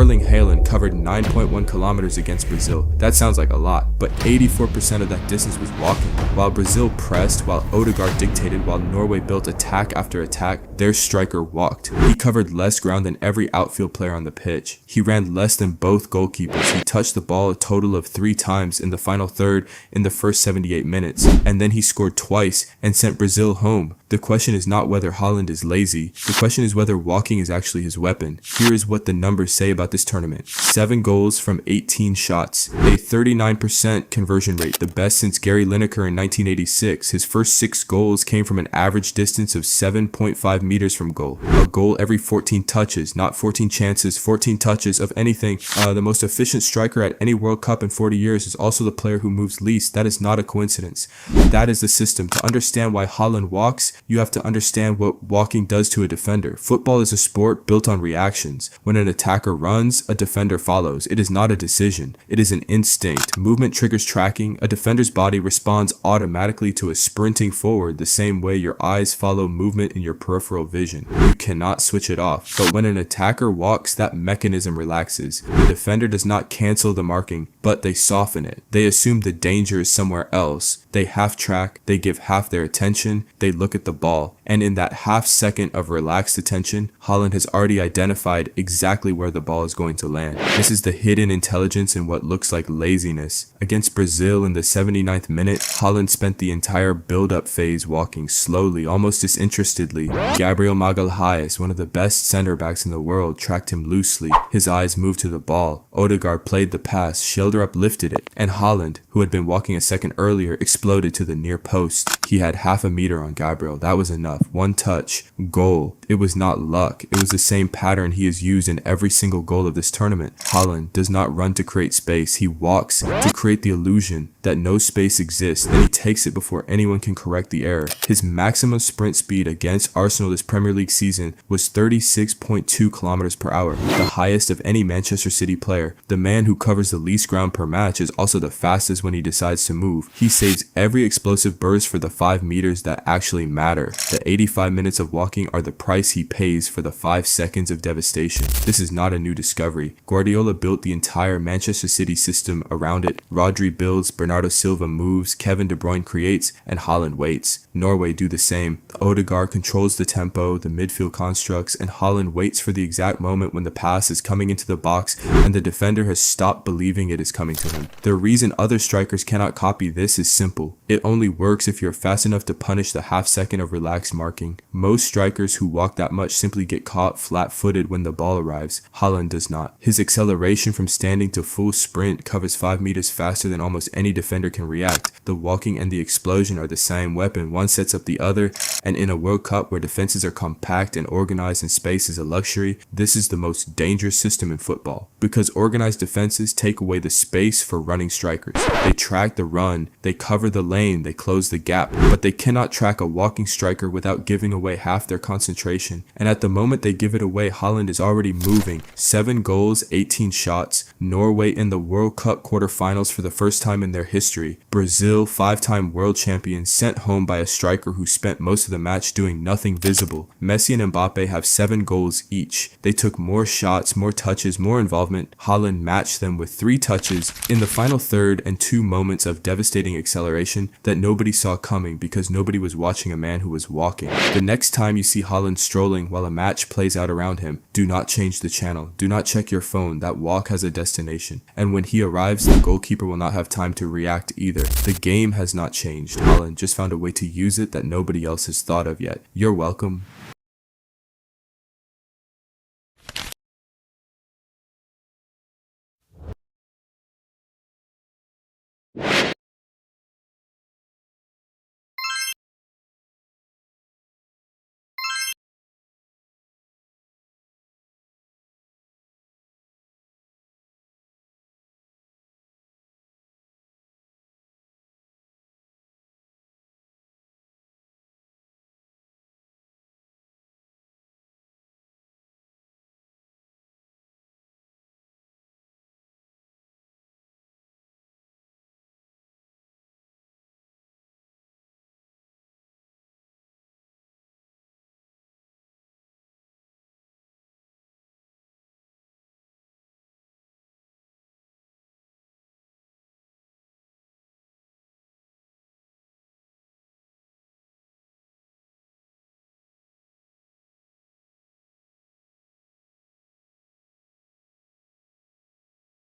Erling Haaland covered 9.1 kilometers against Brazil. That sounds like a lot, but 84% of that distance was walking. While Brazil pressed, while Odegaard dictated, while Norway built attack after attack, their striker walked. He covered less ground than every outfield player on the pitch. He ran less than both goalkeepers. He touched the ball a total of 3 times in the final third in the first 78 minutes, and then he scored twice and sent Brazil home. The question is not whether Haaland is lazy. The question is whether walking is actually his weapon. Here is what the numbers say about this tournament. 7 goals from 18 shots. A 39% conversion rate, the best since Gary Lineker in 1986. His first 6 goals came from an average distance of 7.5 meters from goal. A goal every 14 touches, not 14 chances, 14 touches of anything. The most efficient striker at any World Cup in 40 years is also the player who moves least. That is not a coincidence. That is the system. To understand why Haaland walks, you have to understand what walking does to a defender. Football is a sport built on reactions. When an attacker runs, a defender follows. It is not a decision. It is an instinct. Movement triggers tracking. A defender's body responds automatically to a sprinting forward the same way your eyes follow movement in your peripheral vision. You cannot switch it off. But when an attacker walks, that mechanism relaxes. The defender does not cancel the marking, but they soften it. They assume the danger is somewhere else. They half track. They give half their attention. They look at the ball, and in that half second of relaxed attention, Haaland has already identified exactly where the ball is going to land. This is the hidden intelligence in what looks like laziness. Against Brazil in the 79th minute, Haaland spent the entire build-up phase walking slowly, almost disinterestedly. Gabriel Magalhaes, one of the best center backs in the world, tracked him loosely. His eyes moved to the ball. Odegaard played the pass, Schilder uplifted it, and Haaland, who had been walking a second earlier, exploded to the near post. He had half a meter on Gabriel. That was enough. One touch, goal. It was not luck. It was the same pattern he has used in every single goal of this tournament. Haaland does not run to create space. He walks to create the illusion that no space exists. Then he takes it before anyone can correct the error. His maximum sprint speed against Arsenal this Premier League season was 36.2 kilometers per hour, the highest of any Manchester City player. The man who covers the least ground per match is also the fastest when he decides to move. He saves every explosive burst for the 5 meters that actually matter. The 85 minutes of walking are the price he pays for the 5 seconds of devastation. This is not a new discovery. Guardiola built the entire Manchester City system around it. Rodri builds, Bernardo Silva moves, Kevin De Bruyne creates, and Haaland waits. Norway do the same. Odegaard controls the tempo, the midfield constructs, and Haaland waits for the exact moment when the pass is coming into the box and the defender has stopped believing it is coming to him. The reason other strikers cannot copy this is simple. It only works if you're fast enough to punish the half second of relaxed marking. Most strikers who walk that much simply get caught flat-footed when the ball arrives. Haaland does not. His acceleration from standing to full sprint covers 5 meters faster than almost any defender can react. The walking and the explosion are the same weapon. One sets up the other, and in a World Cup where defenses are compact and organized and space is a luxury, this is the most dangerous system in football. Because organized defenses take away the space for running strikers. They track the run, they cover the lane, they close the gap, but they cannot track a walking striker without giving away half their concentration. And at the moment they give it away, Haaland is already moving. 7 goals, 18 shots. Norway in the World Cup quarterfinals for the first time in their history. Brazil, 5-time world champions, sent home by a striker who spent most of the match doing nothing visible. Messi and Mbappe have 7 goals each. They took more shots, more touches, more involvement. Haaland matched them with 3 touches in the final third and 2 moments of devastating acceleration that nobody saw coming because nobody was watching a man who was walking. The next time you see Haaland strolling while a match plays out around him, do not change the channel. Do not check your phone. That walk has a destination. And when he arrives, the goalkeeper will not have time to react either. The game has not changed. Haaland just found a way to use it that nobody else has thought of yet. You're welcome.